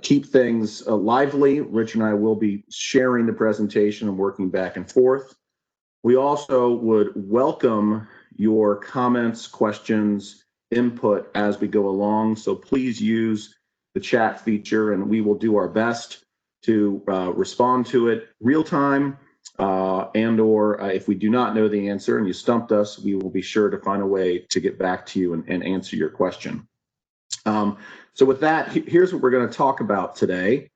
keep things lively, Rich and I will be sharing the presentation and working back and forth. We also would welcome your comments, questions, input as we go along. So please use the chat feature and we will do our best to respond to it real time. And/or if we do not know the answer and you stumped us, we will be sure to find a way to get back to you and answer your question. So with that, here's what we're going to talk about today.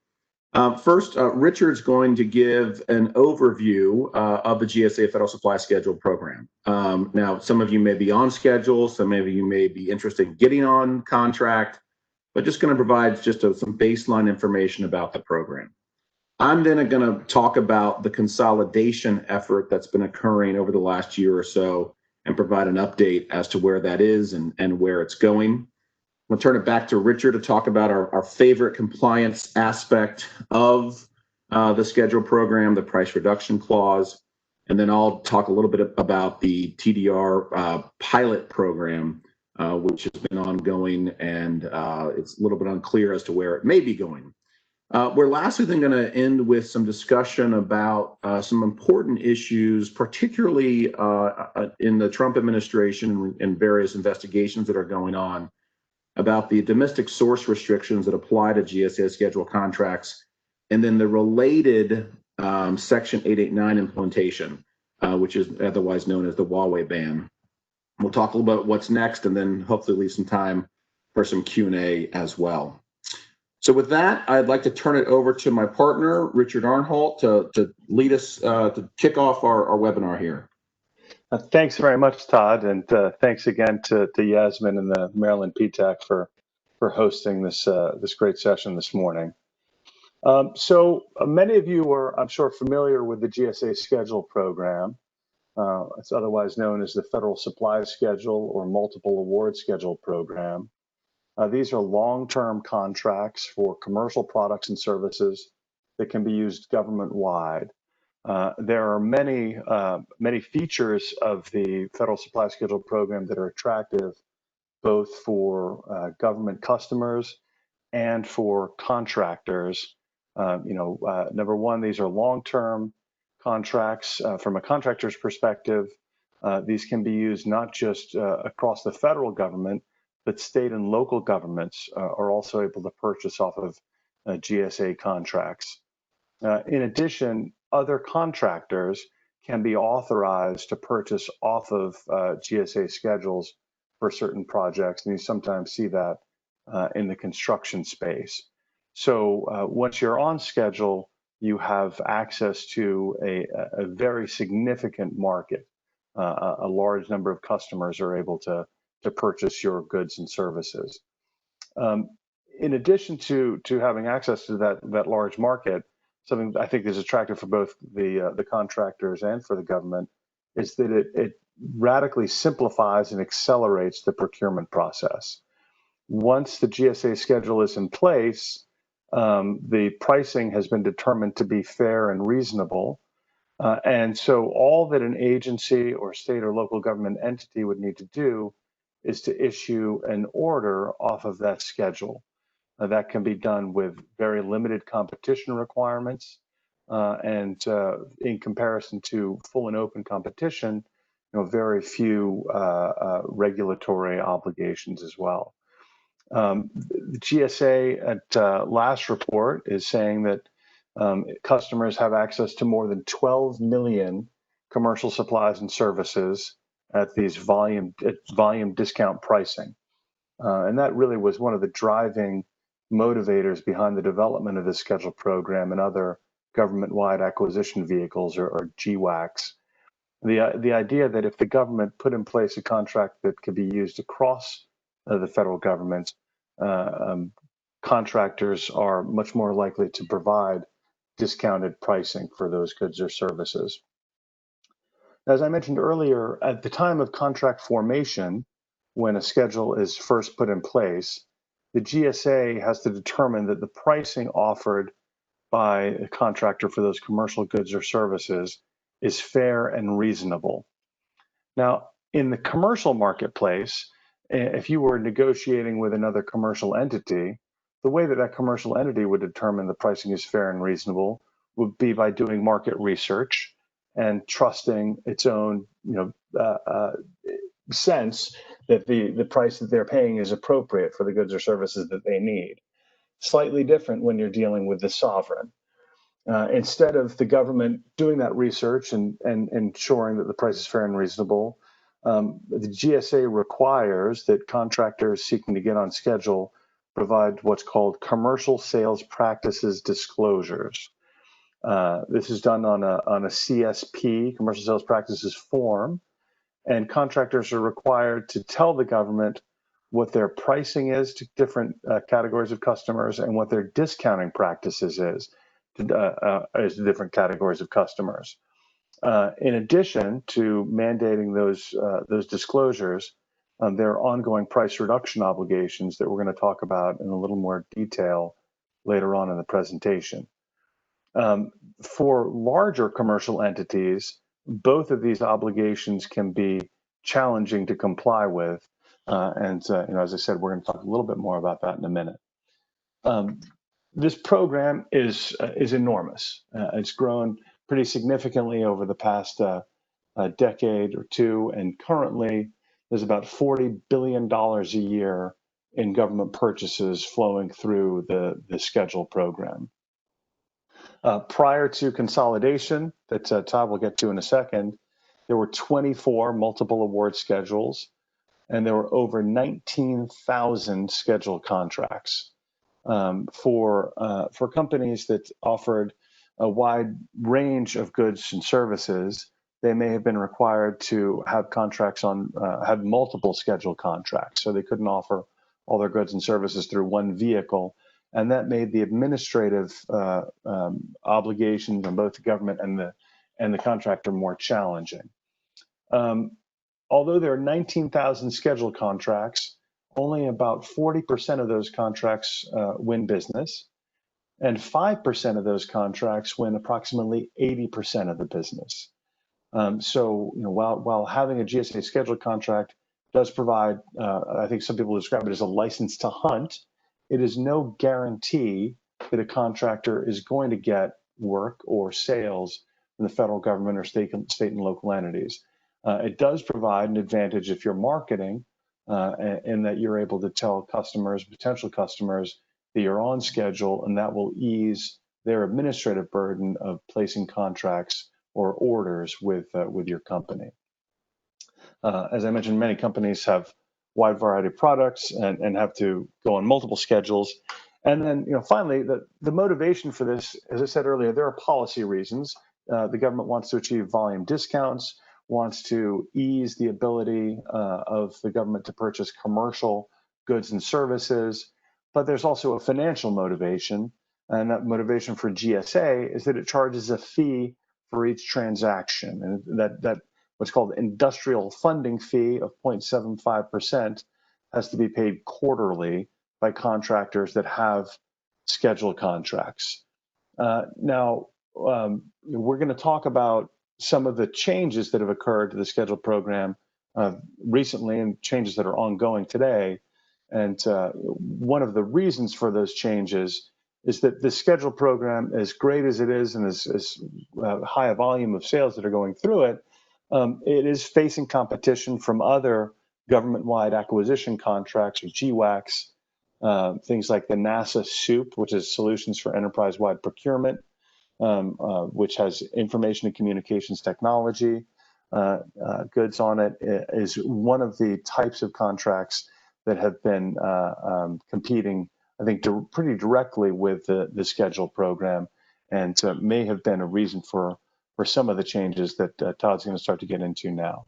First, Richard's going to give an overview of the GSA Federal Supply Schedule program. Now, some of you may be on schedule, some of you may be interested in getting on contract, but just going to provide just some baseline information about the program. I'm then going to talk about the consolidation effort that's been occurring over the last year or so and provide an update as to where that is and where it's going. We'll turn it back to Richard to talk about our favorite compliance aspect of the schedule program, the price reduction clause. And then I'll talk a little bit about the TDR pilot program, which has been ongoing, and it's a little bit unclear as to where it may be going. We're lastly then going to end with some discussion about some important issues, particularly in the Trump administration and various investigations that are going on about the domestic source restrictions that apply to GSA schedule contracts, and then the related Section 889 implementation, which is otherwise known as the Huawei ban. We'll talk a little about what's next, and then hopefully leave some time for some Q&A as well. So with that, I'd like to turn it over to my partner, Richard Arnholt, to lead us, to kick off our webinar here. Thanks very much, Todd, and thanks again to Yasmin and the Maryland PTAC for hosting this great session this morning. So many of you are, I'm sure, familiar with the GSA schedule program. It's otherwise known as the Federal Supply Schedule or Multiple Award Schedule program. These are long-term contracts for commercial products and services that can be used government-wide. There are many features of the Federal Supply Schedule program that are attractive both for government customers and for contractors. Number one, these are long-term contracts. From a contractor's perspective, these can be used not just across the federal government, but state and local governments are also able to purchase off of GSA contracts. In addition, other contractors can be authorized to purchase off of GSA schedules for certain projects, and you sometimes see that in the construction space. So once you're on schedule, you have access to a very significant market. A large number of customers are able to purchase your goods and services. In addition to having access to that large market, something I think is attractive for both the contractors and for the government is that it radically simplifies and accelerates the procurement process. Once the GSA schedule is in place, the pricing has been determined to be fair and reasonable. And so all that an agency or state or local government entity would need to do is to issue an order off of that schedule. That can be done with very limited competition requirements, and in comparison to full and open competition, very few regulatory obligations as well. The GSA at last report is saying that customers have access to more than 12 million commercial supplies and services at these volume discount pricing. And that really was one of the driving motivators behind the development of this schedule program and other government-wide acquisition vehicles, or GWACs. The idea that if the government put in place a contract that could be used across the federal government, contractors are much more likely to provide discounted pricing for those goods or services. As I mentioned earlier, at the time of contract formation, when a schedule is first put in place, the GSA has to determine that the pricing offered by a contractor for those commercial goods or services is fair and reasonable. Now, in the commercial marketplace, if you were negotiating with another commercial entity, the way that that commercial entity would determine the pricing is fair and reasonable would be by doing market research and trusting its own, sense that the price that they're paying is appropriate for the goods or services that they need. Slightly different when you're dealing with the sovereign. Instead of the government doing that research and ensuring that the price is fair and reasonable, the GSA requires that contractors seeking to get on schedule provide what's called commercial sales practices disclosures. This is done on a CSP, commercial sales practices form, and contractors are required to tell the government what their pricing is to different categories of customers and what their discounting practices is to different categories of customers. In addition to mandating those disclosures, there are ongoing price reduction obligations that we're going to talk about in a little more detail later on in the presentation. For larger commercial entities, both of these obligations can be challenging to comply with. As I said, we're going to talk a little bit more about that in a minute. This program is enormous. It's grown pretty significantly over the past decade or two, and currently there's about $40 billion a year in government purchases flowing through the schedule program. Prior to consolidation, that Todd will get to in a second, there were 24 multiple award schedules, and there were over 19,000 scheduled contracts. For companies that offered a wide range of goods and services, they may have been required to have contracts have multiple scheduled contracts, so they couldn't offer all their goods and services through one vehicle, and that made the administrative obligations on both the government and the contractor more challenging. Although there are 19,000 scheduled contracts, only about 40% of those contracts win business, and 5% of those contracts win approximately 80% of the business. While having a GSA scheduled contract does provide, I think some people describe it as a license to hunt, it is no guarantee that a contractor is going to get work or sales from the federal government or state and local entities. It does provide an advantage if you're marketing, in that you're able to tell customers, potential customers, that you're on schedule, and that will ease their administrative burden of placing contracts or orders with your company. As I mentioned, many companies have wide variety of products and have to go on multiple schedules. And then, finally, the motivation for this, as I said earlier, there are policy reasons. The government wants to achieve volume discounts, wants to ease the ability of the government to purchase commercial goods and services, but there's also a financial motivation, and that motivation for GSA is that it charges a fee for each transaction, and that what's called industrial funding fee of 0.75% has to be paid quarterly by contractors that have scheduled contracts. Now, we're going to talk about some of the changes that have occurred to the schedule program recently and changes that are ongoing today. And one of the reasons for those changes is that the schedule program, as great as it is and as high a volume of sales that are going through it, it is facing competition from other government-wide acquisition contracts or GWACs, things like the NASA SOUP, which is Solutions for Enterprise-Wide Procurement, which has information and communications technology goods on it, is one of the types of contracts that have been competing, I think, pretty directly with the schedule program, and may have been a reason for some of the changes that Todd's going to start to get into now.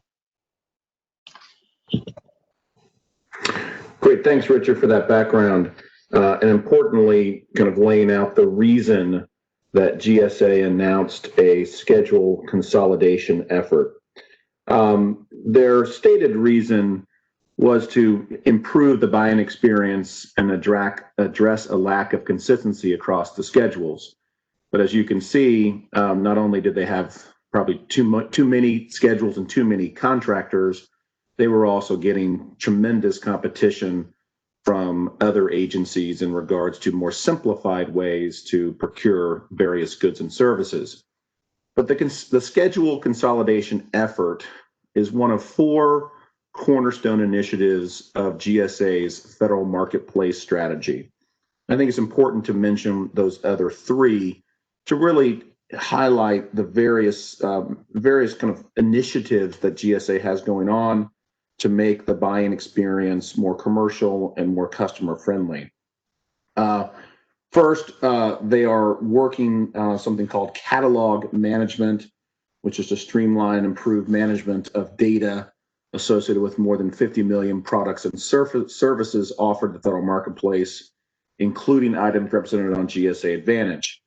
Great, thanks, Richard, for that background, and importantly, kind of laying out the reason that GSA announced a schedule consolidation effort. Their stated reason was to improve the buying experience and address a lack of consistency across the schedules. But as you can see, not only did they have probably too many schedules and too many contractors, they were also getting tremendous competition from other agencies in regards to more simplified ways to procure various goods and services. But the schedule consolidation effort is one of 4 cornerstone initiatives of GSA's federal marketplace strategy. I think it's important to mention those other 3 to really highlight the various kind of initiatives that GSA has going on to make the buying experience more commercial and more customer friendly. First, they are working something called catalog management, which is to streamline and improve management of data associated with more than 50 million products and services offered in the federal marketplace, including items represented on GSA Advantage.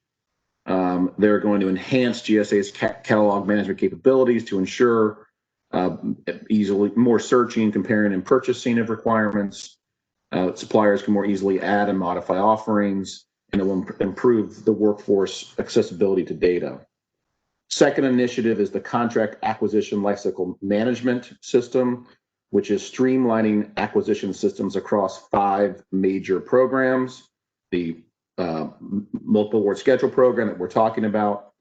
They're going to enhance GSA's catalog management capabilities to ensure more searching, comparing, and purchasing of requirements. Suppliers can more easily add and modify offerings, and it will improve the workforce accessibility to data. Second initiative is the contract acquisition lifecycle management system, which is streamlining acquisition systems across 5 major programs. The multiple award schedule program that we're talking about,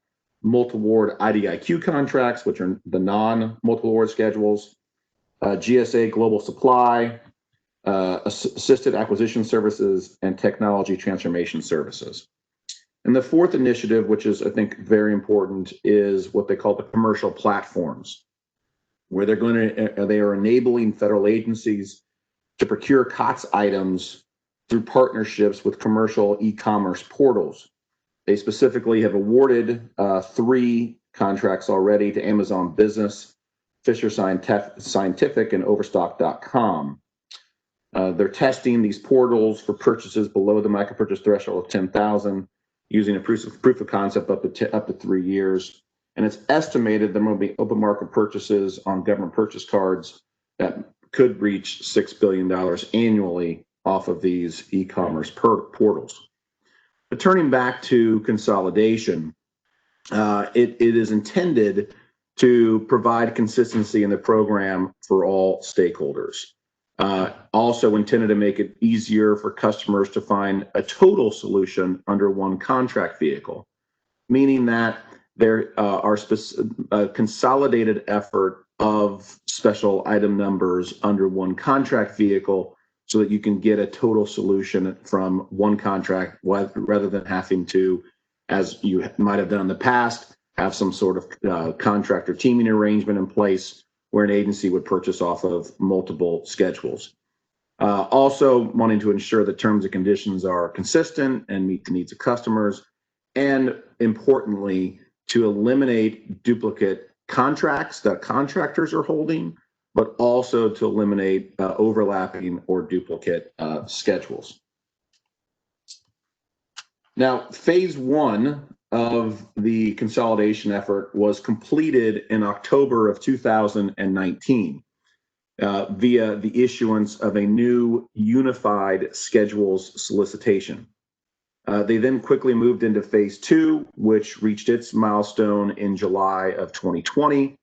multiple award IDIQ contracts, which are the non-multiple award schedules, GSA Global Supply, assisted acquisition services, and technology transformation services. And the 4th initiative, which is, I think, very important, is what they call the commercial platforms, where they are enabling federal agencies to procure COTS items through partnerships with commercial e-commerce portals. They specifically have awarded 3 contracts already to Amazon Business, Fisher Scientific, and Overstock.com. They're testing these portals for purchases below the micro-purchase threshold of $10,000 using a proof of concept up to 3 years. And it's estimated there will be open market purchases on government purchase cards that could reach $6 billion annually off of these e-commerce portals. But turning back to consolidation, it is intended to provide consistency in the program for all stakeholders. Also intended to make it easier for customers to find a total solution under one contract vehicle, meaning that there are a consolidated effort of special item numbers under one contract vehicle so that you can get a total solution from one contract rather than having to, as you might have done in the past, have some sort of contract or teaming arrangement in place where an agency would purchase off of multiple schedules. Also wanting to ensure that terms and conditions are consistent and meet the needs of customers, and importantly, to eliminate duplicate contracts that contractors are holding, but also to eliminate overlapping or duplicate schedules. Now, phase 1 of the consolidation effort was completed in October of 2019 via the issuance of a new unified schedules solicitation. They then quickly moved into phase 2, which reached its milestone in July of 2020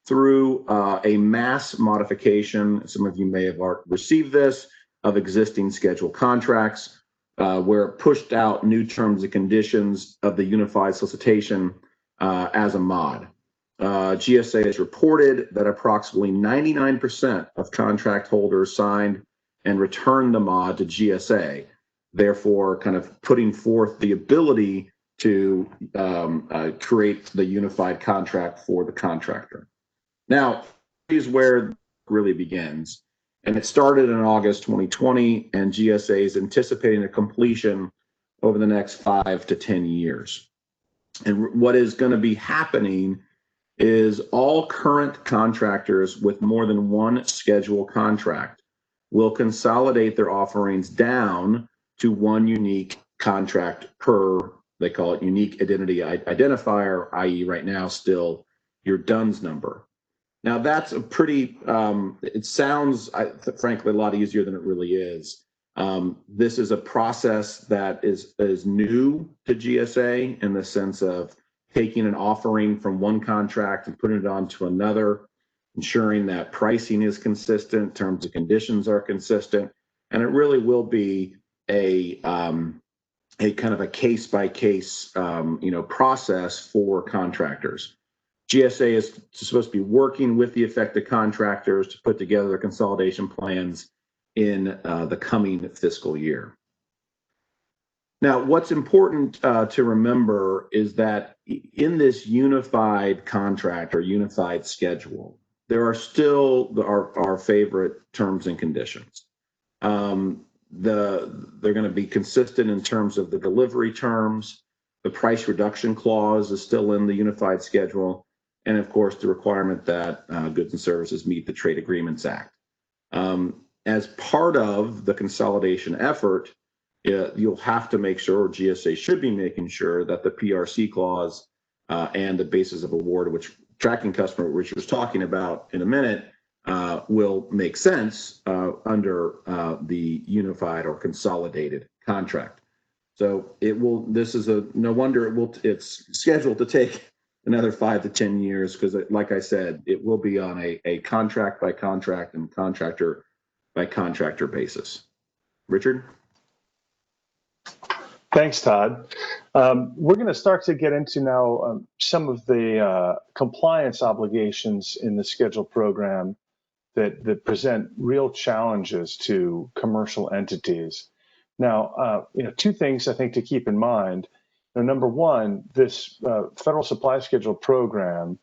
through a mass modification, some of you may have received this, of existing schedule contracts, where it pushed out new terms and conditions of the unified solicitation as a mod. GSA has reported that approximately 99% of contract holders signed and returned the mod to GSA, therefore kind of putting forth the ability to create the unified contract for the contractor. Now, here's where it really begins. And it started in August 2020, and GSA is anticipating a completion over the next 5 to 10 years. And what is going to be happening is all current contractors with more than one schedule contract will consolidate their offerings down to one unique contract per, they call it unique identity identifier, i.e. right now still your DUNS number. Now that's a pretty, it sounds frankly a lot easier than it really is. This is a process that is new to GSA in the sense of taking an offering from one contract and putting it onto another, ensuring that pricing is consistent, terms and conditions are consistent, and it really will be a kind of a case-by-case process for contractors. GSA is supposed to be working with the affected contractors to put together their consolidation plans in the coming fiscal year. Now, what's important to remember is that in this unified contract or unified schedule, there are still our favorite terms and conditions. They're going to be consistent in terms of the delivery terms. The price reduction clause is still in the unified schedule, and of course the requirement that goods and services meet the Trade Agreements Act. As part of the consolidation effort, you'll have to make sure, or GSA should be making sure, that the PRC clause and the basis of award, which tracking customer, which was talking about in a minute, will make sense under the unified or consolidated contract. So it will. This is no wonder it will. It's scheduled to take another 5 to 10 years because, like I said, it will be on a contract by contract and contractor by contractor basis. Richard? Thanks, Todd. We're going to start to get into now some of the compliance obligations in the schedule program that present real challenges to commercial entities. Now, two things I think to keep in mind. Number one, this federal supply schedule program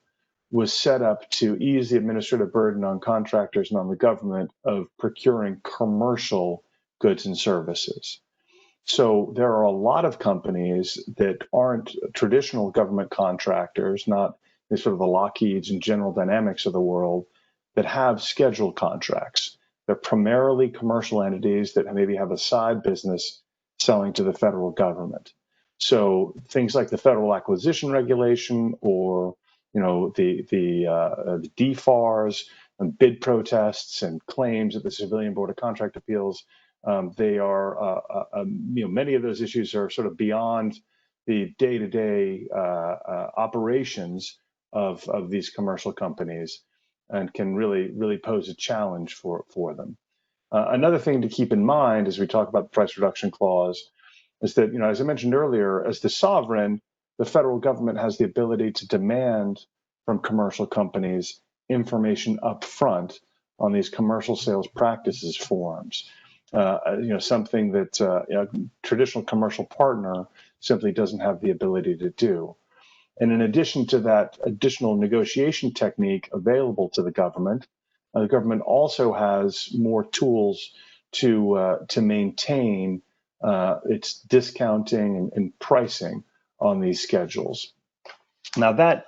was set up to ease the administrative burden on contractors and on the government of procuring commercial goods and services. So there are a lot of companies that aren't traditional government contractors, not the sort of the Lockheeds and General Dynamics of the world, that have scheduled contracts. They're primarily commercial entities that maybe have a side business selling to the federal government. So things like the Federal Acquisition Regulation, or the DFARS and bid protests and claims at the Civilian Board of Contract Appeals. They are many of those issues are sort of beyond the day-to-day operations of these commercial companies, and can really pose a challenge for them. Another thing to keep in mind as we talk about the price reduction clause is that, as I mentioned earlier, as the sovereign, the federal government has the ability to demand from commercial companies information up front on these commercial sales practices forms. Something that a traditional commercial partner simply doesn't have the ability to do. And in addition to that additional negotiation technique available to the government also has more tools to maintain its discounting and pricing on these schedules. Now that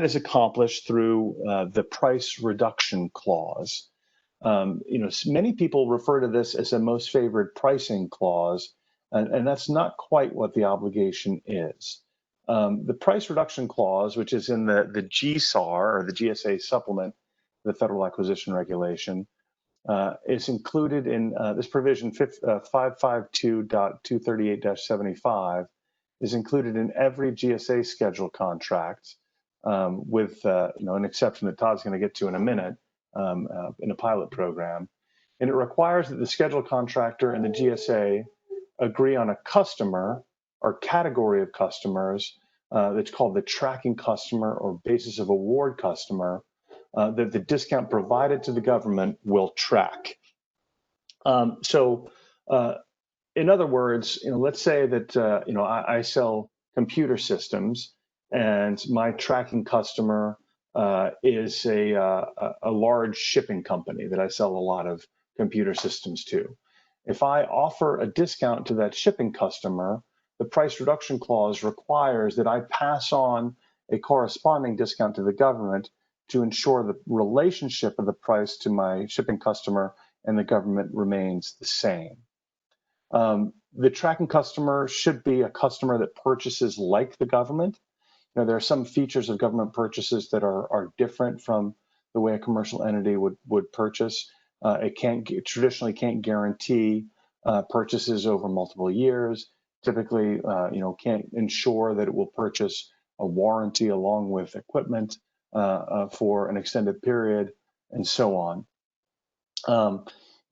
is accomplished through the price reduction clause. Many people refer to this as a most favored pricing clause, and that's not quite what the obligation is. The price reduction clause, which is in the GSAR, or the GSA supplement, the Federal Acquisition Regulation, is included in this provision 552.238-75 is included in every GSA schedule contract, with an exception that Todd's going to get to in a minute, in a pilot program. And it requires that the schedule contractor and the GSA agree on a customer or category of customers that's called the tracking customer or basis of award customer that the discount provided to the government will track. In other words, let's say that I sell computer systems, and my tracking customer is a large shipping company that I sell a lot of computer systems to. If I offer a discount to that shipping customer, the price reduction clause requires that I pass on a corresponding discount to the government to ensure the relationship of the price to my shipping customer and the government remains the same. The tracking customer should be a customer that purchases like the government. There are some features of government purchases that are different from the way a commercial entity would purchase. It traditionally can't guarantee purchases over multiple years. Typically, can't ensure that it will purchase a warranty along with equipment for an extended period, and so on.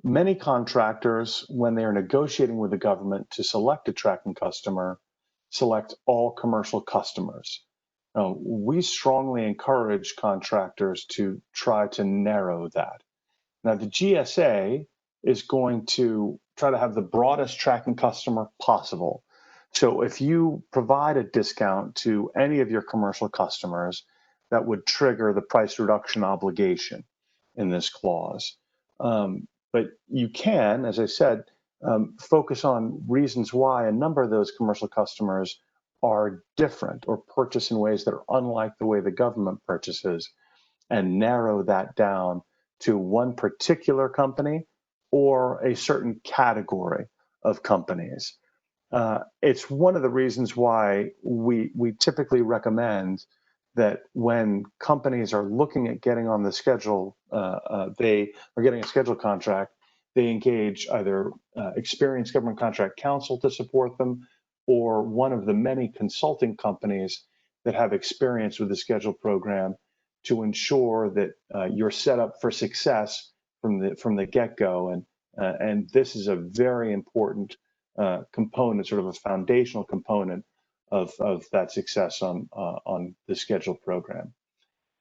Many contractors, when they are negotiating with the government to select a tracking customer, select all commercial customers. Now, we strongly encourage contractors to try to narrow that. Now, the GSA is going to try to have the broadest tracking customer possible. So if you provide a discount to any of your commercial customers, that would trigger the price reduction obligation in this clause. But you can, as I said, focus on reasons why a number of those commercial customers are different or purchase in ways that are unlike the way the government purchases, and narrow that down to one particular company or a certain category of companies. It's one of the reasons why we typically recommend that when companies are looking at getting on the schedule, they are getting a schedule contract, they engage either experienced government contract counsel to support them, or one of the many consulting companies that have experience with the schedule program to ensure that you're set up for success from the get-go. And this is a very important component, sort of a foundational component of that success on the schedule program.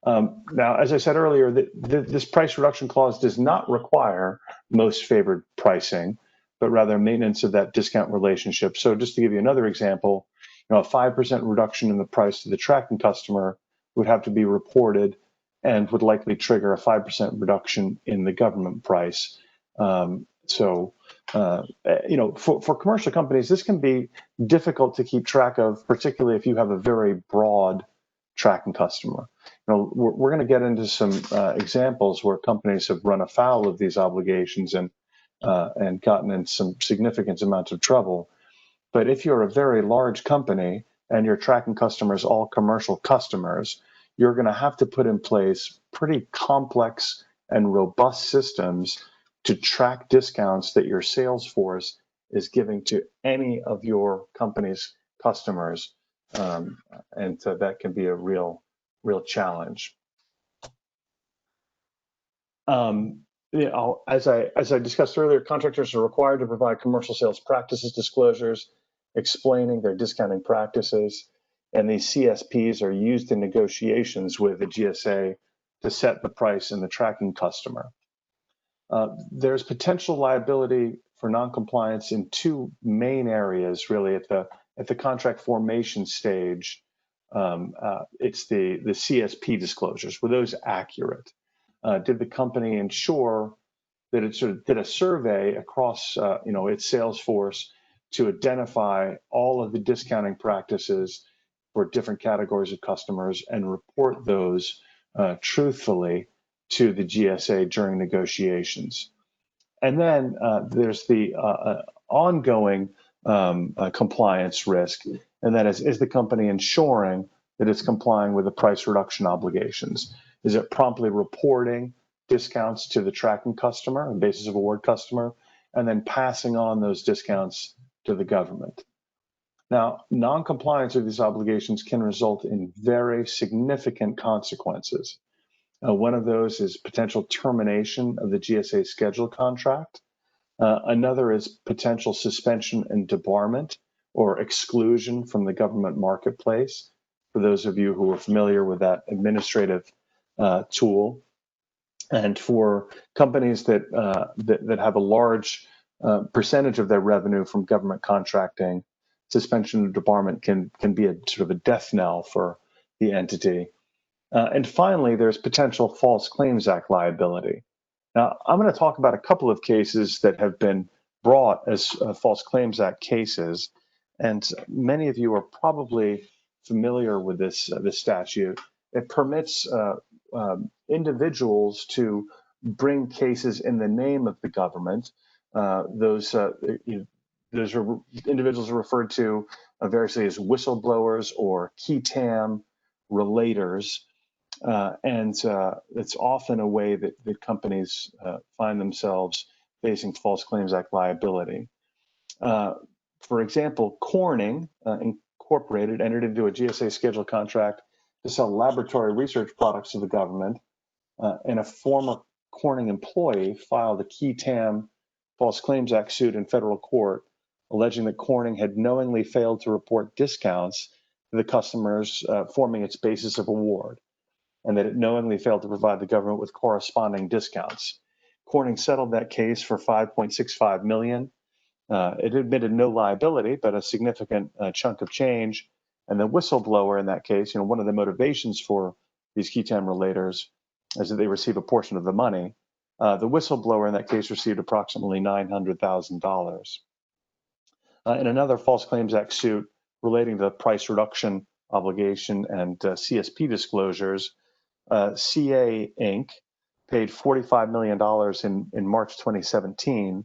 Now, as I said earlier, this price reduction clause does not require most favored pricing, but rather maintenance of that discount relationship. So just to give you another example, a 5% reduction in the price to the tracking customer would have to be reported and would likely trigger a 5% reduction in the government price. For commercial companies, this can be difficult to keep track of, particularly if you have a very broad tracking customer. We're going to get into some examples where companies have run afoul of these obligations and gotten in some significant amounts of trouble. But if you're a very large company and your tracking customers all commercial customers, you're going to have to put in place pretty complex and robust systems to track discounts that your sales force is giving to any of your company's customers. And so that can be a real challenge. As I discussed earlier, contractors are required to provide commercial sales practices disclosures explaining their discounting practices, and these CSPs are used in negotiations with the GSA to set the price and the tracking customer. There's potential liability for noncompliance in two main areas, really, at the contract formation stage. It's the CSP disclosures. Were those accurate? Did the company ensure that it sort of did a survey across its sales force to identify all of the discounting practices for different categories of customers and report those truthfully to the GSA during negotiations? And then there's the ongoing compliance risk, and that is the company ensuring that it's complying with the price reduction obligations? Is it promptly reporting discounts to the tracking customer and basis of award customer, and then passing on those discounts to the government? Now, non-compliance with these obligations can result in very significant consequences. One of those is potential termination of the GSA schedule contract. Another is potential suspension and debarment or exclusion from the government marketplace, for those of you who are familiar with that administrative tool. And for companies that have a large percentage of their revenue from government contracting, suspension and debarment can be a sort of a death knell for the entity. And finally, there's potential False Claims Act liability. Now, I'm going to talk about a couple of cases that have been brought as False Claims Act cases, and many of you are probably familiar with this statute. It permits individuals to bring cases in the name of the government. Those individuals are referred to variously as whistleblowers or qui tam relators. And it's often a way that companies find themselves facing False Claims Act liability. For example, Corning Incorporated entered into a GSA schedule contract to sell laboratory research products to the government, and a former Corning employee filed a qui tam False Claims Act suit in federal court alleging that Corning had knowingly failed to report discounts to the customers forming its basis of award, and that it knowingly failed to provide the government with corresponding discounts. Corning settled that case for $5.65 million. It admitted no liability, but a significant chunk of change. And the whistleblower in that case, one of the motivations for these qui tam relators is that they receive a portion of the money. The whistleblower in that case received approximately $900,000. In another False Claims Act suit relating to the price reduction obligation and CSP disclosures, CA Inc. paid $45 million in March 2017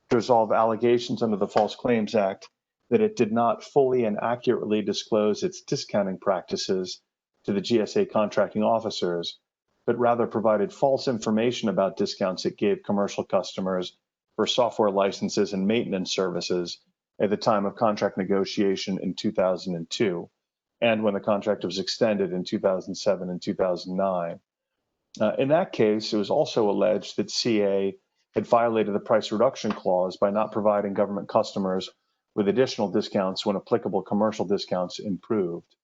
to resolve allegations under the False Claims Act that it did not fully and accurately disclose its discounting practices to the GSA contracting officers, but rather provided false information about discounts it gave commercial customers for software licenses and maintenance services at the time of contract negotiation in 2002, and when the contract was extended in 2007 and 2009. In that case, it was also alleged that CA had violated the price reduction clause by not providing government customers with additional discounts when applicable commercial discounts improved.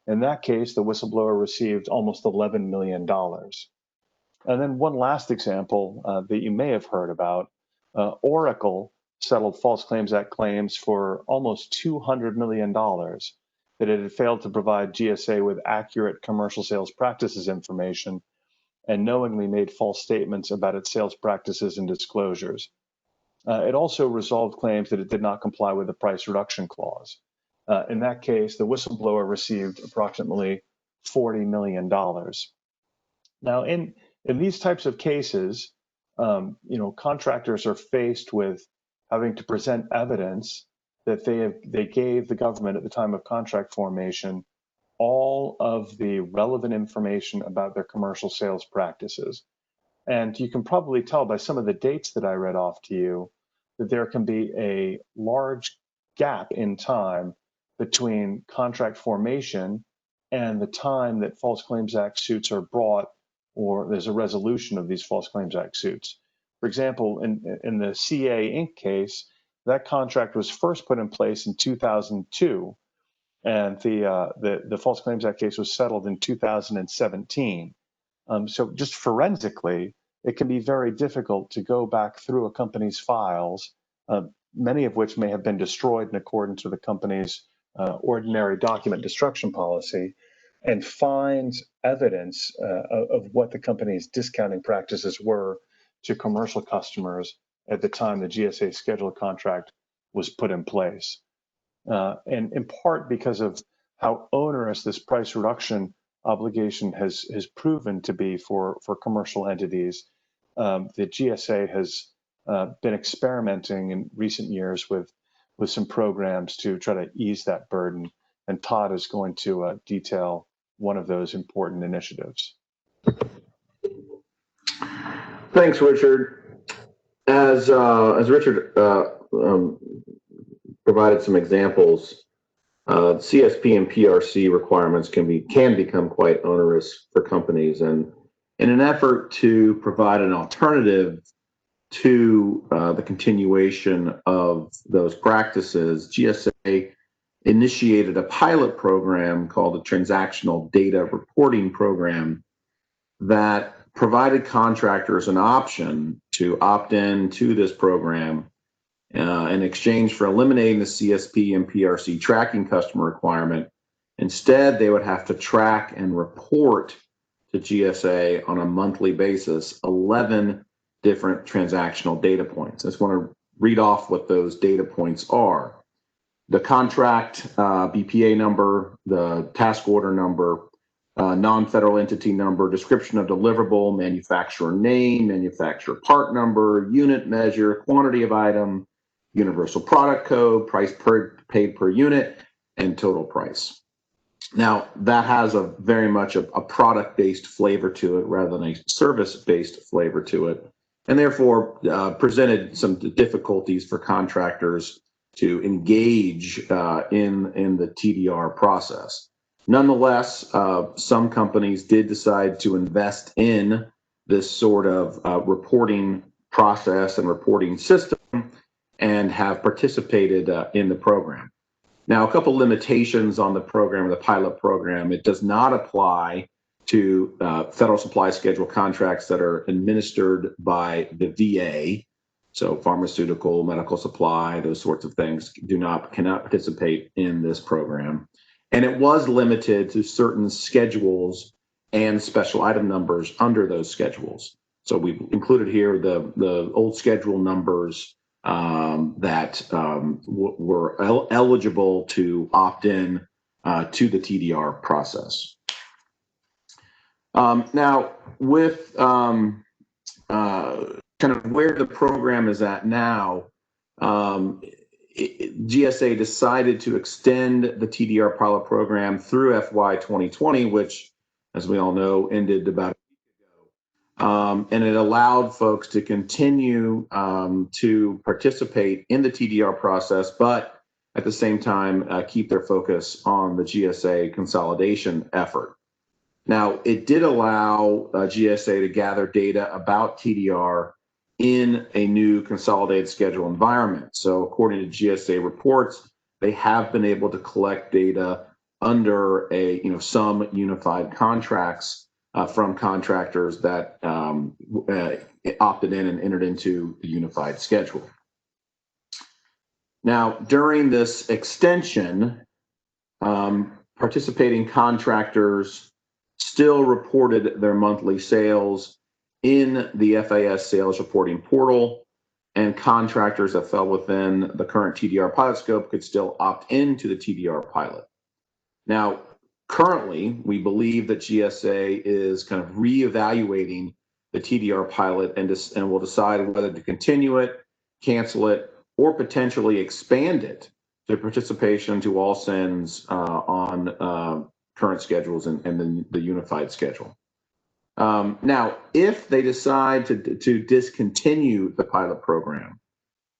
In that case, the whistleblower received almost $11 million. And then one last example that you may have heard about, Oracle settled False Claims Act claims for almost $200 million that it had failed to provide GSA with accurate commercial sales practices information and knowingly made false statements about its sales practices and disclosures. It also resolved claims that it did not comply with the price reduction clause. In that case, the whistleblower received approximately $40 million. Now, in these types of cases, contractors are faced with having to present evidence that they gave the government at the time of contract formation all of the relevant information about their commercial sales practices. And you can probably tell by some of the dates that I read off to you that there can be a large gap in time between contract formation and the time that False Claims Act suits are brought or there's a resolution of these False Claims Act suits. For example, in the CA Inc. case, that contract was first put in place in 2002, and the False Claims Act case was settled in 2017. So just forensically, it can be very difficult to go back through a company's files, many of which may have been destroyed in accordance with the company's ordinary document destruction policy, and find evidence of what the company's discounting practices were to commercial customers at the time the GSA scheduled contract was put in place. And in part because of how onerous this price reduction obligation has proven to be for commercial entities, the GSA has been experimenting in recent years with some programs to try to ease that burden. And Todd is going to detail one of those important initiatives. Thanks, Richard. As Richard provided some examples, CSP and PRC requirements can become quite onerous for companies, and in an effort to provide an alternative to the continuation of those practices, GSA initiated a pilot program called the Transactional Data Reporting Program that provided contractors an option to opt in to this program in exchange for eliminating the CSP and PRC tracking customer requirement. Instead, they would have to track and report to GSA on a monthly basis 11 different transactional data points. I just want to read off what those data points are. The contract BPA number, the task order number, non-federal entity number, description of deliverable, manufacturer name, manufacturer part number, unit measure, quantity of item, universal product code, price paid per unit, and total price. Now, that has a very much a product-based flavor to it rather than a service-based flavor to it, and therefore presented some difficulties for contractors to engage in the TDR process. Nonetheless, some companies did decide to invest in this sort of reporting process and reporting system and have participated in the program. Now, a couple limitations on the program, the pilot program. It does not apply to federal supply schedule contracts that are administered by the VA. So pharmaceutical, medical supply, those sorts of things cannot participate in this program. And it was limited to certain schedules and special item numbers under those schedules. So we've included here the old schedule numbers that were eligible to opt in to the TDR process. Now, with kind of where the program is at now, GSA decided to extend the TDR pilot program through FY 2020, which, as we all know, ended about a week ago. And it allowed folks to continue to participate in the TDR process, but at the same time, keep their focus on the GSA consolidation effort. Now, it did allow GSA to gather data about TDR in a new consolidated schedule environment. So according to GSA reports, they have been able to collect data under some unified contracts from contractors that opted in and entered into the unified schedule. Now, during this extension, participating contractors still reported their monthly sales in the FAS sales reporting portal, and contractors that fell within the current TDR pilot scope could still opt into the TDR pilot. Now, currently, we believe that GSA is kind of reevaluating the TDR pilot and will decide whether to continue it, cancel it, or potentially expand it to participation to all sends on current schedules and then the unified schedule. Now, if they decide to discontinue the pilot program,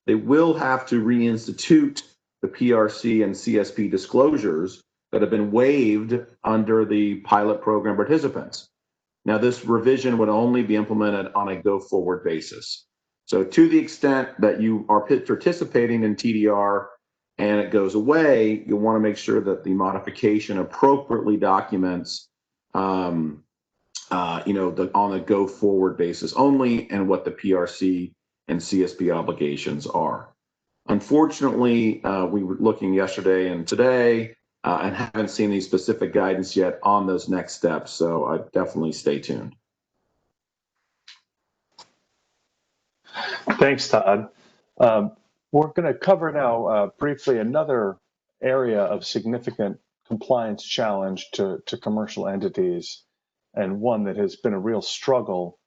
they will have to reinstitute the PRC and CSP disclosures that have been waived under the pilot program participants. Now, this revision would only be implemented on a go-forward basis. So to the extent that you are participating in TDR and it goes away, you'll want to make sure that the modification appropriately documents on a go-forward basis only, and what the PRC and CSP obligations are. Unfortunately, we were looking yesterday and today and haven't seen any specific guidance yet on those next steps, so I definitely stay tuned. Thanks, Todd. We're going to cover now briefly another area of significant compliance challenge to commercial entities, and one that has been a real struggle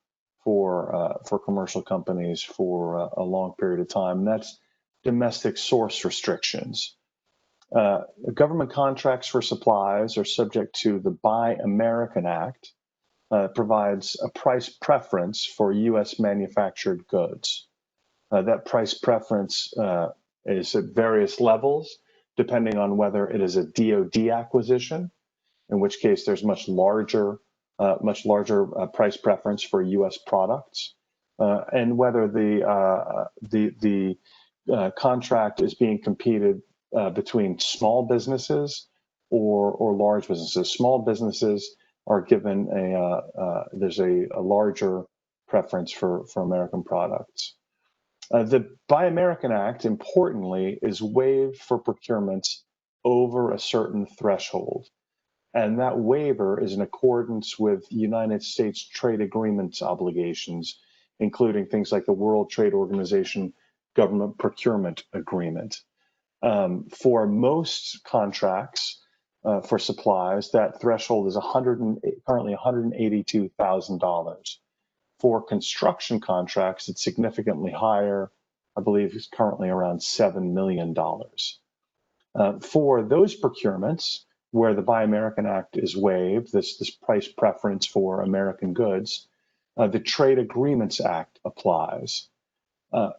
for commercial companies for a long period of time, and that's domestic source restrictions. Government contracts for supplies are subject to the Buy American Act. Provides a price preference for U.S. manufactured goods. That price preference is at various levels, depending on whether it is a DoD acquisition, in which case there's much larger price preference for U.S. products, and whether the contract is being competed between small businesses or large businesses. Small businesses are given there's a larger preference for American products. The Buy American Act, importantly, is waived for procurements over a certain threshold. And that waiver is in accordance with United States trade agreements obligations, including things like the World Trade Organization Government Procurement Agreement. For most contracts for supplies, that threshold is currently $182,000. For construction contracts, it's significantly higher. I believe it's currently around $7 million. For those procurements where the Buy American Act is waived, this price preference for American goods, the Trade Agreements Act applies.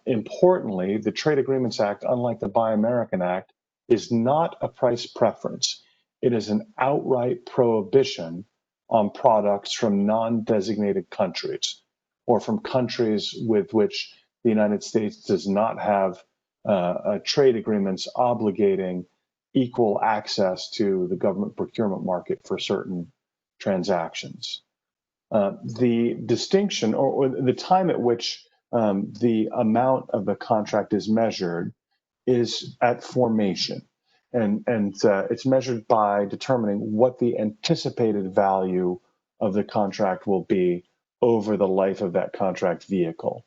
Importantly, the Trade Agreements Act, unlike the Buy American Act, is not a price preference. It is an outright prohibition on products from non-designated countries or from countries with which the United States does not have trade agreements obligating equal access to the government procurement market for certain transactions. The distinction or the time at which the amount of the contract is measured is at formation. And it's measured by determining what the anticipated value of the contract will be over the life of that contract vehicle.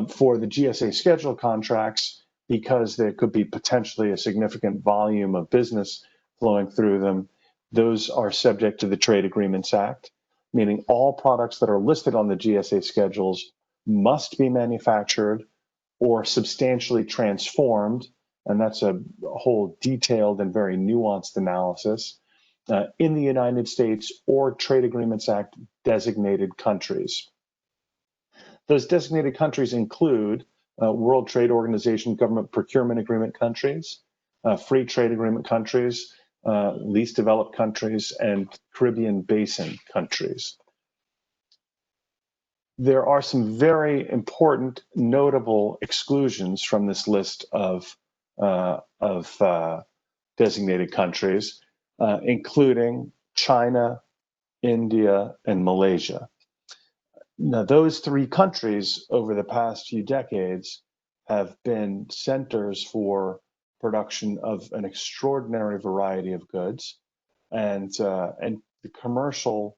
For the GSA schedule contracts, because there could be potentially a significant volume of business flowing through them, those are subject to the Trade Agreements Act, meaning all products that are listed on the GSA schedules must be manufactured or substantially transformed, and that's a whole detailed and very nuanced analysis, in the United States or Trade Agreements Act designated countries. Those designated countries include World Trade Organization government procurement agreement countries, free trade agreement countries, least developed countries, and Caribbean basin countries. There are some very important, notable exclusions from this list of designated countries, including China, India, and Malaysia. Now, those three countries over the past few decades have been centers for production of an extraordinary variety of goods, and the commercial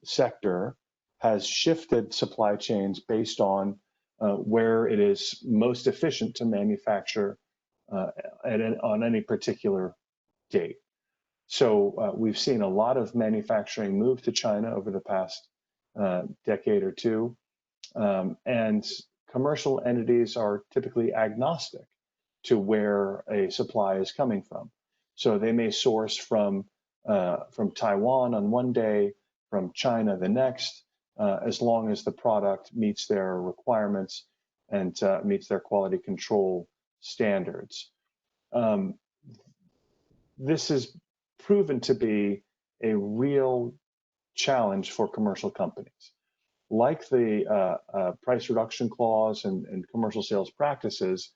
sector has shifted supply chains based on where it is most efficient to manufacture on any particular date. So we've seen a lot of manufacturing move to China over the past decade or two, and commercial entities are typically agnostic to where a supply is coming from. So they may source from Taiwan on one day, from China the next, as long as the product meets their requirements and meets their quality control standards. This has proven to be a real challenge for commercial companies. Like the price reduction clause and commercial sales practices,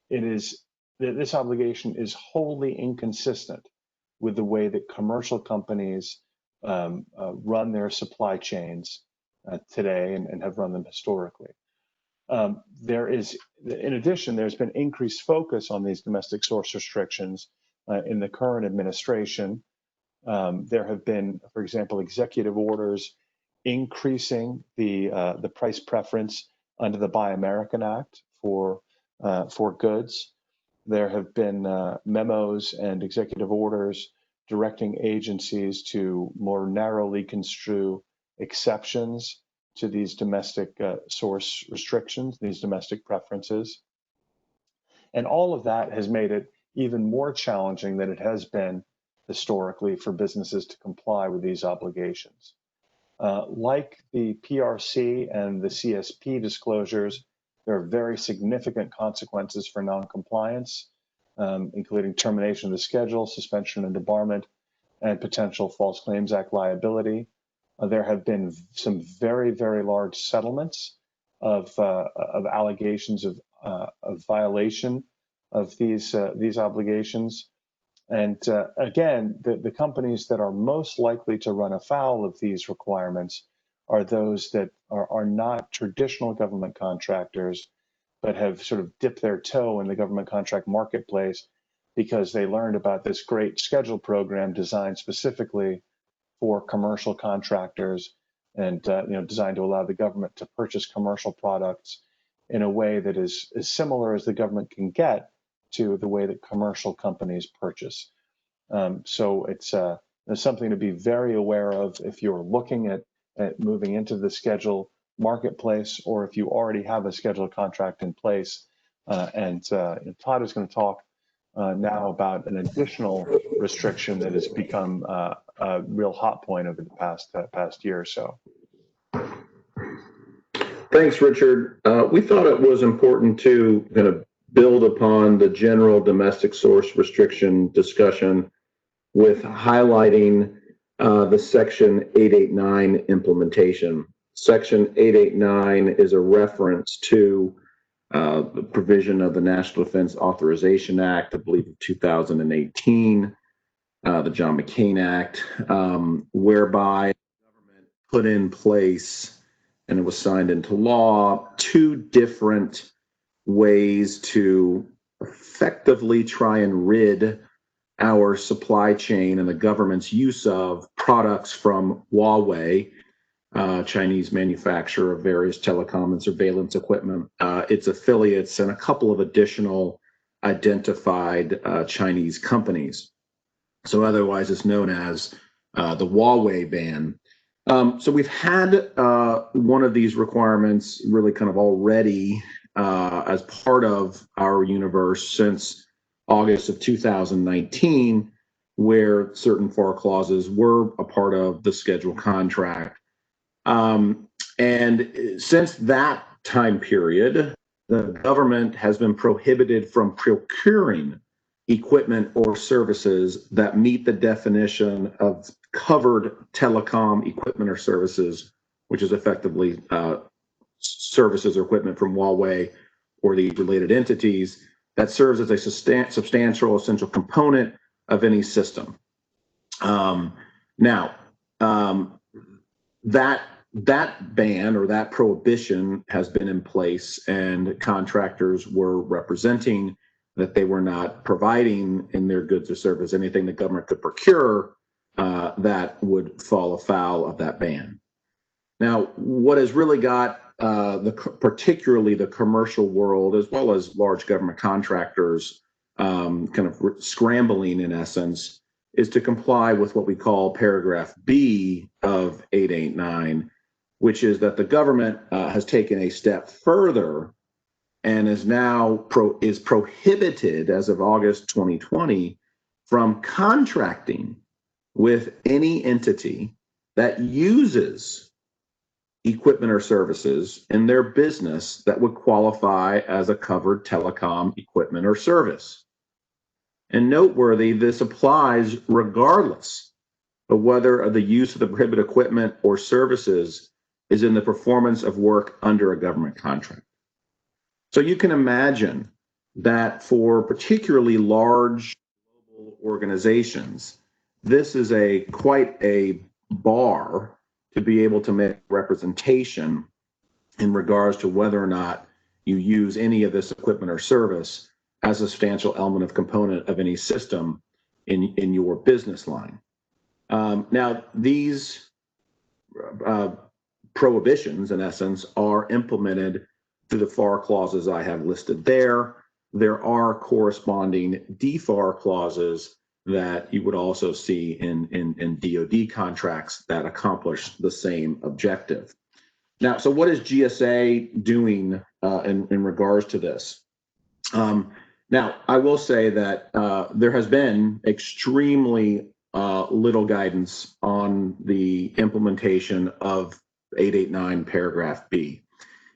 this obligation is wholly inconsistent with the way that commercial companies run their supply chains today and have run them historically. In addition, there's been increased focus on these domestic source restrictions in the current administration. There have been, for example, executive orders increasing the price preference under the Buy American Act for goods. There have been memos and executive orders directing agencies to more narrowly construe exceptions to these domestic source restrictions, these domestic preferences. And all of that has made it even more challenging than it has been historically for businesses to comply with these obligations. Like the PRC and the CSP disclosures, there are very significant consequences for noncompliance, including termination of the schedule, suspension and debarment, and potential False Claims Act liability. There have been some very, very large settlements of allegations of violation of these obligations. And again, the companies that are most likely to run afoul of these requirements are those that are not traditional government contractors, but have sort of dipped their toe in the government contract marketplace because they learned about this great schedule program designed specifically for commercial contractors and designed to allow the government to purchase commercial products in a way that is as similar as the government can get to the way that commercial companies purchase. So it's something to be very aware of if you're looking at moving into the schedule marketplace, or if you already have a schedule contract in place. And Todd is going to talk now about an additional restriction that has become a real hot point over the past year or so. Thanks, Richard. We thought it was important to kind of build upon the general domestic source restriction discussion with highlighting the Section 889 implementation. Section 889 is a reference to the provision of the National Defense Authorization Act, I believe, of 2018, the John McCain Act, whereby the government put in place, and it was signed into law, two different ways to effectively try and rid our supply chain and the government's use of products from Huawei, Chinese manufacturer of various telecom and surveillance equipment, its affiliates, and a couple of additional identified Chinese companies. So otherwise it's known as the Huawei ban. So we've had one of these requirements really kind of already as part of our universe since August of 2019, where certain FAR clauses were a part of the scheduled contract. And since that time period, the government has been prohibited from procuring equipment or services that meet the definition of covered telecom equipment or services, which is effectively services or equipment from Huawei or the related entities that serves as a substantial essential component of any system. That ban or that prohibition has been in place, and contractors were representing that they were not providing in their goods or service anything the government could procure that would fall afoul of that ban. Now, what has really got particularly the commercial world, as well as large government contractors, kind of scrambling in essence, is to comply with what we call paragraph B of 889, which is that the government has taken a step further and is now prohibited as of August 2020 from contracting with any entity that uses equipment or services in their business that would qualify as a covered telecom equipment or service. And noteworthy, this applies regardless of whether the use of the prohibited equipment or services is in the performance of work under a government contract. So you can imagine that for particularly large global organizations, this is quite a bar to be able to make representation in regards to whether or not you use any of this equipment or service as a substantial element of component of any system in your business line. Now, these prohibitions, in essence, are implemented through the FAR clauses I have listed there. There are corresponding DFAR clauses that you would also see in DoD contracts that accomplish the same objective. Now, so what is GSA doing in regards to this? Now, I will say that there has been extremely little guidance on the implementation of 889 paragraph B.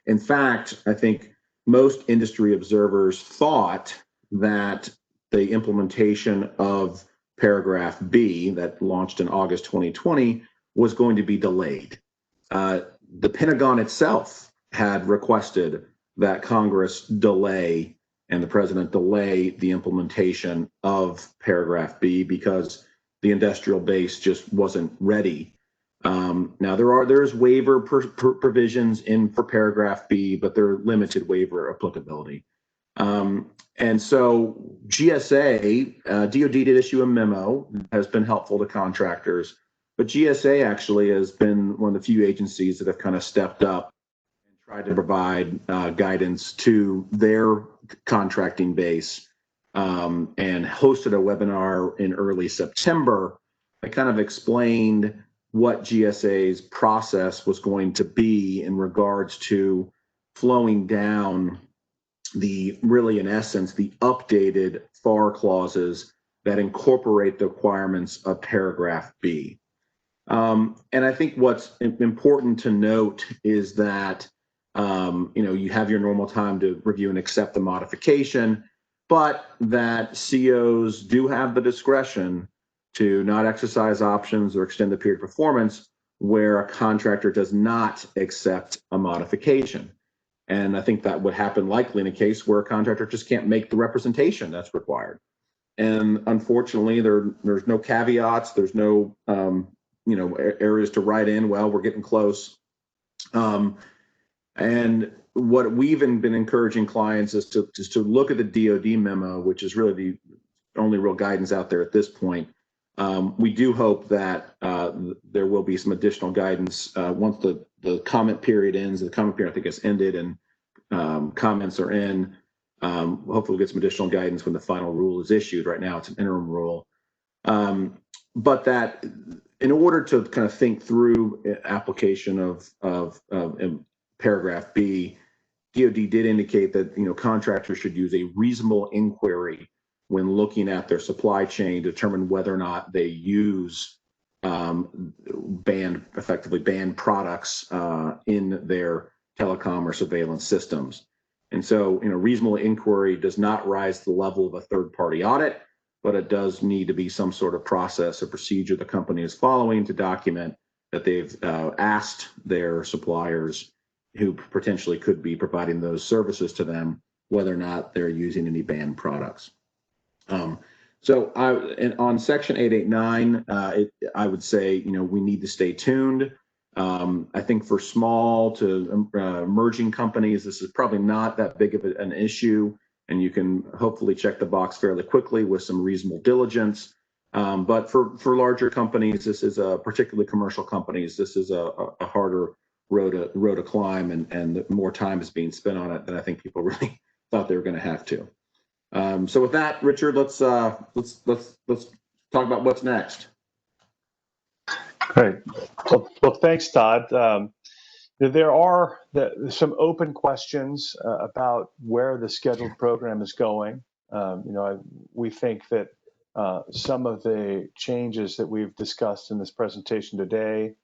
In fact, I think most industry observers thought that the implementation of paragraph B that launched in August 2020 was going to be delayed. The Pentagon itself had requested that Congress delay and the president delay the implementation of paragraph B because the industrial base just wasn't ready. Now there's waiver provisions for paragraph B, but they're limited waiver applicability. And so GSA, DoD did issue a memo, has been helpful to contractors, but GSA actually has been one of the few agencies that have kind of stepped up and tried to provide guidance to their contracting base, and hosted a webinar in early September that kind of explained what GSA's process was going to be in regards to flowing down really in essence, the updated FAR clauses that incorporate the requirements of paragraph B. And I think what's important to note is that you have your normal time to review and accept the modification, but that COs do have the discretion to not exercise options or extend the period of performance where a contractor does not accept a modification. And I think that would happen likely in a case where a contractor just can't make the representation that's required. And unfortunately, there's no caveats. There's no areas to write in. Well, we're getting close. And what we've been encouraging clients is to look at the DoD memo, which is really the only real guidance out there at this point. We do hope that there will be some additional guidance once the comment period ends. The comment period, I think, has ended, and comments are in. Hopefully, we'll get some additional guidance when the final rule is issued. Right now, it's an interim rule. But that in order to kind of think through application of paragraph B, DoD did indicate that contractors should use a reasonable inquiry when looking at their supply chain to determine whether or not they use effectively banned products in their telecom or surveillance systems. And so, reasonable inquiry does not rise to the level of a third-party audit, but it does need to be some sort of process or procedure the company is following to document that they've asked their suppliers who potentially could be providing those services to them, whether or not they're using any banned products. So on Section 889, I would say, we need to stay tuned. I think for small to emerging companies, this is probably not that big of an issue, and you can hopefully check the box fairly quickly with some reasonable diligence. But for larger companies, this is particularly commercial companies, this is a harder road to climb, and more time is being spent on it than I think people really thought they were going to have to. So with that, Richard, let's talk about what's next. Great. Well, thanks, Todd. There are some open questions about where the scheduled program is going. We think that some of the changes that we've discussed in this presentation today,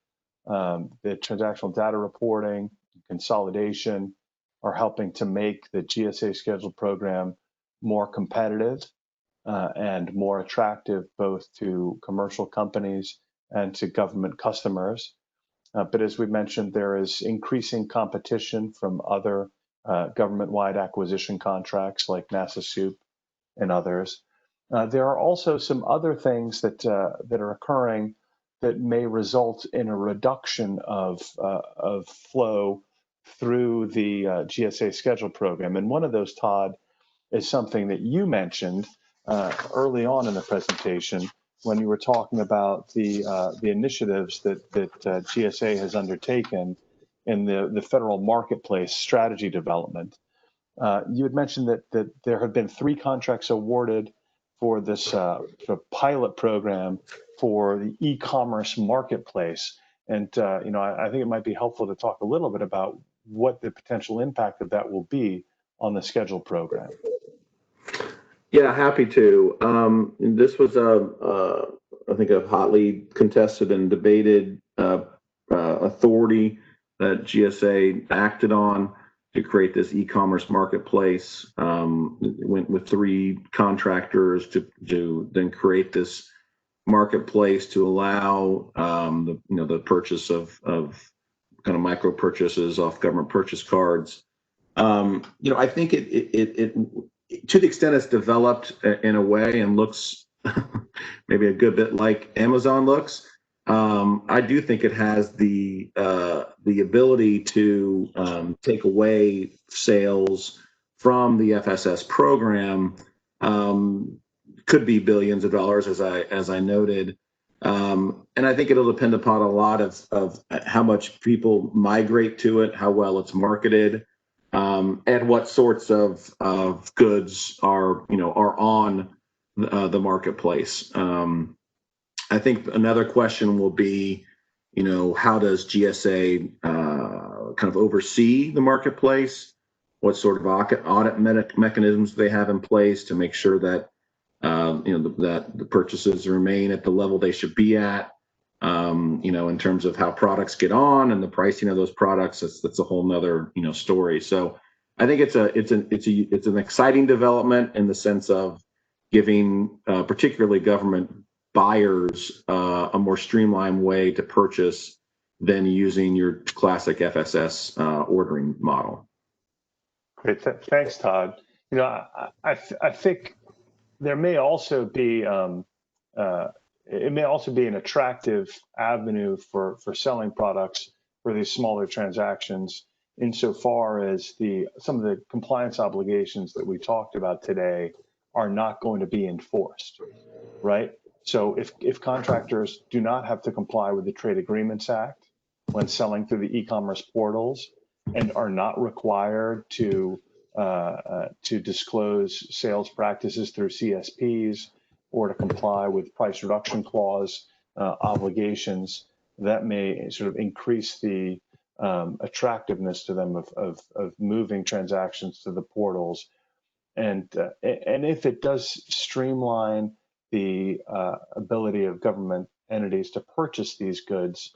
the transactional data reporting, consolidation, are helping to make the GSA scheduled program more competitive and more attractive both to commercial companies and to government customers. But as we mentioned, there is increasing competition from other government-wide acquisition contracts like NASA SEWP and others. There are also some other things that are occurring that may result in a reduction of flow through the GSA schedule program. And one of those, Todd, is something that you mentioned early on in the presentation when you were talking about the initiatives that GSA has undertaken in the federal marketplace strategy development. You had mentioned that there have been 3 contracts awarded for this pilot program for the e-commerce marketplace. And I think it might be helpful to talk a little bit about what the potential impact of that will be on the schedule program. Yeah, happy to. This was I think a hotly contested and debated authority that GSA acted on to create this e-commerce marketplace. Went with 3 contractors to then create this marketplace to allow the purchase of kind of micro purchases off government purchase cards. I think it to the extent it's developed in a way and looks maybe a good bit like Amazon looks, I do think it has the ability to take away sales from the FSS program. Could be billions of dollars, as I noted, and I think it'll depend upon a lot of how much people migrate to it, how well it's marketed, and what sorts of goods are on the marketplace. I think another question will be, how does GSA kind of oversee the marketplace? What sort of audit mechanisms do they have in place to make sure that that the purchases remain at the level they should be at? In terms of how products get on and the pricing of those products, that's a whole nother story. So I think it's an exciting development in the sense of giving particularly government buyers a more streamlined way to purchase than using your classic FSS ordering model. Great, thanks, Todd. You know, I think there may also be it may also be an attractive avenue for selling products for these smaller transactions, insofar as some of the compliance obligations that we talked about today are not going to be enforced, right? So if contractors do not have to comply with the Trade Agreements Act when selling through the e-commerce portals, and are not required to disclose sales practices through CSPs, or to comply with price reduction clause obligations, that may sort of increase the attractiveness to them of moving transactions to the portals. And if it does streamline the ability of government entities to purchase these goods,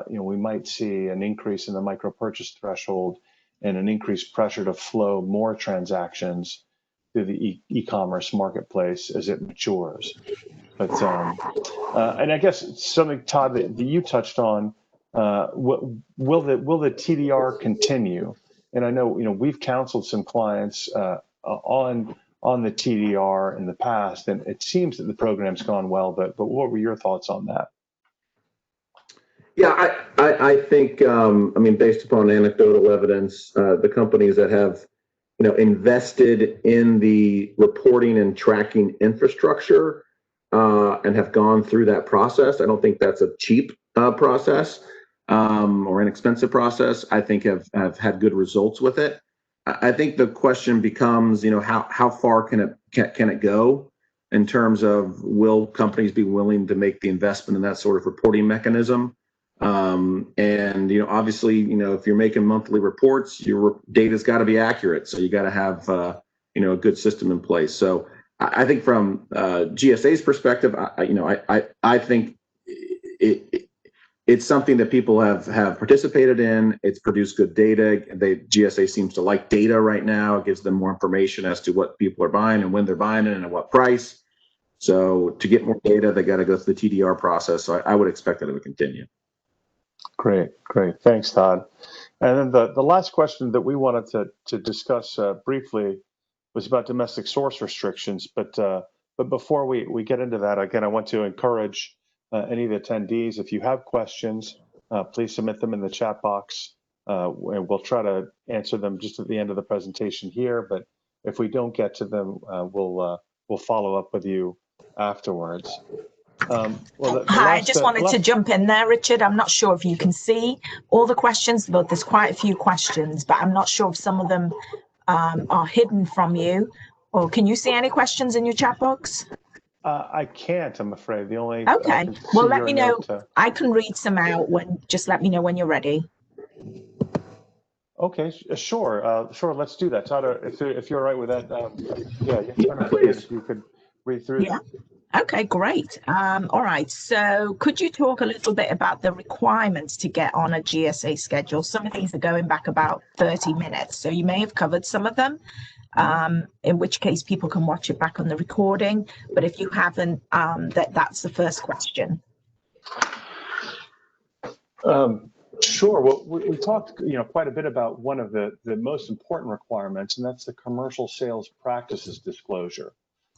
we might see an increase in the micro purchase threshold and an increased pressure to flow more transactions through the e-commerce marketplace as it matures. But and I guess something, Todd, that you touched on, will the TDR continue? And I know we've counseled some clients on the TDR in the past, and it seems that the program's gone well. But what were your thoughts on that? Yeah, I think based upon anecdotal evidence, the companies that have invested in the reporting and tracking infrastructure and have gone through that process, I don't think that's a cheap process or inexpensive process. I think have had good results with it. I think the question becomes, how far can it go in terms of, will companies be willing to make the investment in that sort of reporting mechanism? And obviously, if you're making monthly reports, your data's got to be accurate. So you got to have a good system in place. So I think from GSA's perspective, I think it's something that people have participated in. It's produced good data. GSA seems to like data right now. It gives them more information as to what people are buying and when they're buying it and at what price. So to get more data, they got to go through the TDR process. So I would expect that it would continue. Great. Thanks, Todd. And then the last question that we wanted to discuss briefly was about domestic source restrictions. But before we get into that, again, I want to encourage any of the attendees, if you have questions, please submit them in the chat box, and we'll try to answer them just at the end of the presentation here. But if we don't get to them, we'll follow up with you afterwards. Hi, I just wanted to jump in there, Richard. I'm not sure if you can see all the questions, but there's quite a few questions, but I'm not sure if some of them are hidden from you. Or can you see any questions in your chat box? I can't, I'm afraid. Okay, well, let me know. I can read some out just let me know when you're ready. Okay, sure. Let's do that. Todd, if you're all right with that, if you could read through them. Okay, great. All right. So could you talk a little bit about the requirements to get on a GSA schedule? Some of these are going back about 30 minutes. So you may have covered some of them, in which case people can watch it back on the recording. But if you haven't, that's the first question. Sure. Well, we talked, quite a bit about one of the most important requirements, and that's the commercial sales practices disclosure.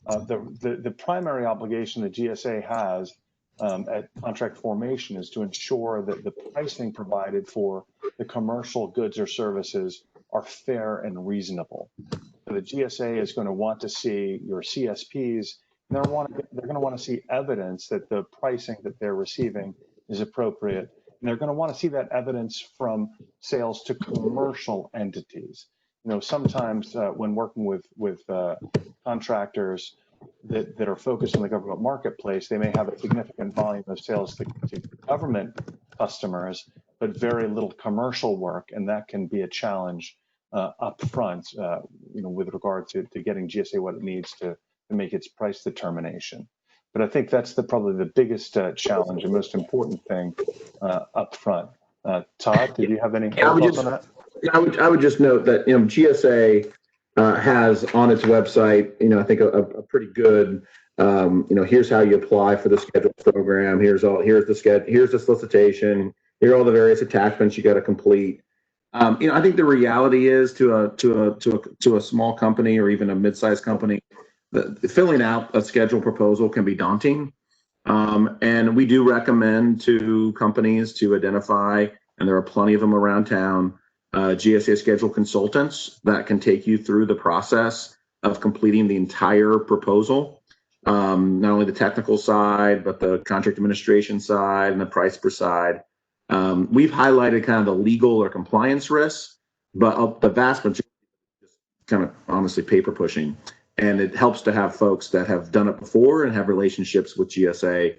The primary obligation the GSA has at contract formation is to ensure that the pricing provided for the commercial goods or services are fair and reasonable. So the GSA is going to want to see your CSPs, and they're going to want to see evidence that the pricing that they're receiving is appropriate. And they're going to want to see that evidence from sales to commercial entities. Sometimes when working with contractors that are focused on the government marketplace, they may have a significant volume of sales to government customers, but very little commercial work, and that can be a challenge up front, with regard to getting GSA what it needs to make its price determination. But I think that's probably the biggest challenge and most important thing up front. Todd, did you have any thoughts on that? I would just note that GSA has on its website, I think a pretty good, here's how you apply for the schedule program. Here's the solicitation. here are all the various attachments you got to complete. I think the reality is to a small company or even a mid-sized company, filling out a schedule proposal can be daunting. And we do recommend to companies to identify, and there are plenty of them around town, GSA schedule consultants that can take you through the process of completing the entire proposal. Not only the technical side, but the contract administration side and the price per side. We've highlighted kind of the legal or compliance risks, but the vast majority is kind of honestly paper pushing. And it helps to have folks that have done it before and have relationships with GSA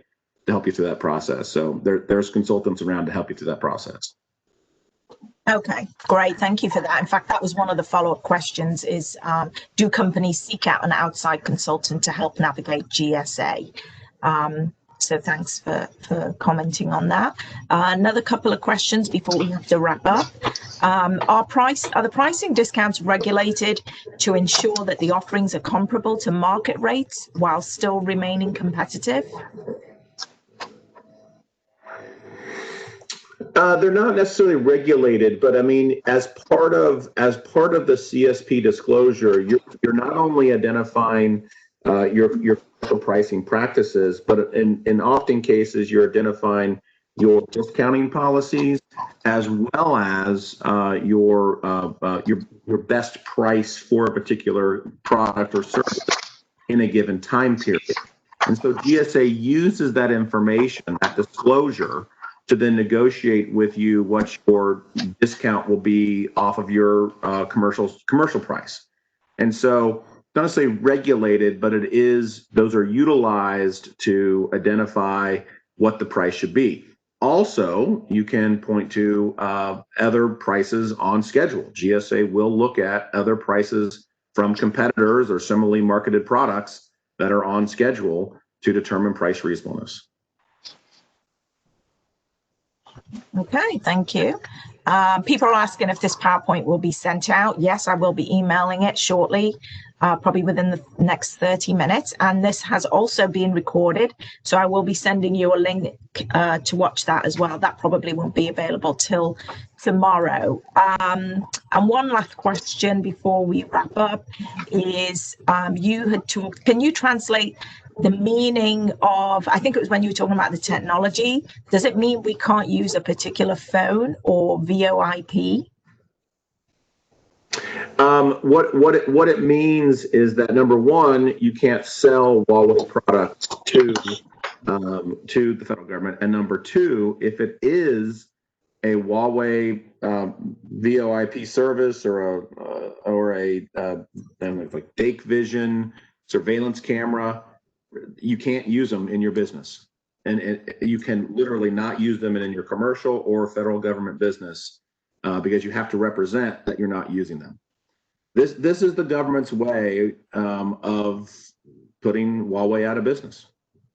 to help you through that process. So there's consultants around to help you through that process. Okay, great. Thank you for that. In fact, that was one of the follow-up questions is, do companies seek out an outside consultant to help navigate GSA? So thanks for commenting on that. Another couple of questions before we have to wrap up. Are the pricing discounts regulated to ensure that the offerings are comparable to market rates while still remaining competitive? They're not necessarily regulated, but I mean, as part of the CSP disclosure, you're not only identifying your pricing practices, but in often cases you're identifying your discounting policies as well as your best price for a particular product or service in a given time period. And so GSA uses that information, that disclosure, to then negotiate with you what your discount will be off of your commercial price. And so not necessarily regulated, but those are utilized to identify what the price should be. Also, you can point to other prices on schedule. GSA will look at other prices from competitors or similarly marketed products that are on schedule to determine price reasonableness. Okay, thank you. People are asking if this PowerPoint will be sent out. Yes, I will be emailing it shortly, probably within the next 30 minutes. And this has also been recorded. So I will be sending you a link to watch that as well. That probably won't be available till tomorrow. And one last question before we wrap up is you had talked, can you translate the meaning of, I think it was when you were talking about the technology, does it mean we can't use a particular phone or VoIP? What it means is that, number one, you can't sell Huawei products to the federal government, and number two, if it is a Huawei VoIP service or a like Dake Vision surveillance camera, you can't use them in your business, and you can literally not use them in your commercial or federal government business because you have to represent that you're not using them. This is the government's way of putting Huawei out of business,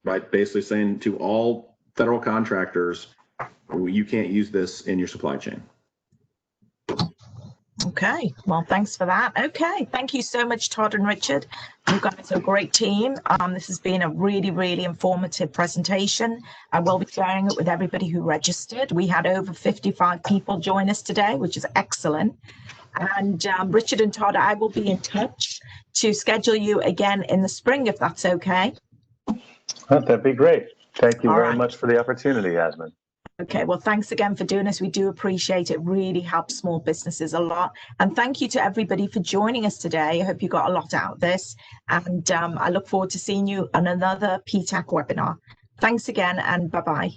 by basically saying to all federal contractors, you can't use this in your supply chain. Okay, well, thanks for that. Okay, thank you so much, Todd and Richard. You guys are a great team. This has been a really, really informative presentation. I will be sharing it with everybody who registered. We had over 55 people join us today, which is excellent. And Richard and Todd, I will be in touch to schedule you again in the spring, if that's okay. That'd be great. Thank you very much for the opportunity, Yasmin. Okay, well, thanks again for doing this. We do appreciate it. Really helps small businesses a lot. And thank you to everybody for joining us today. I hope you got a lot out of this. And I look forward to seeing you on another PTAC webinar. Thanks again, and bye-bye.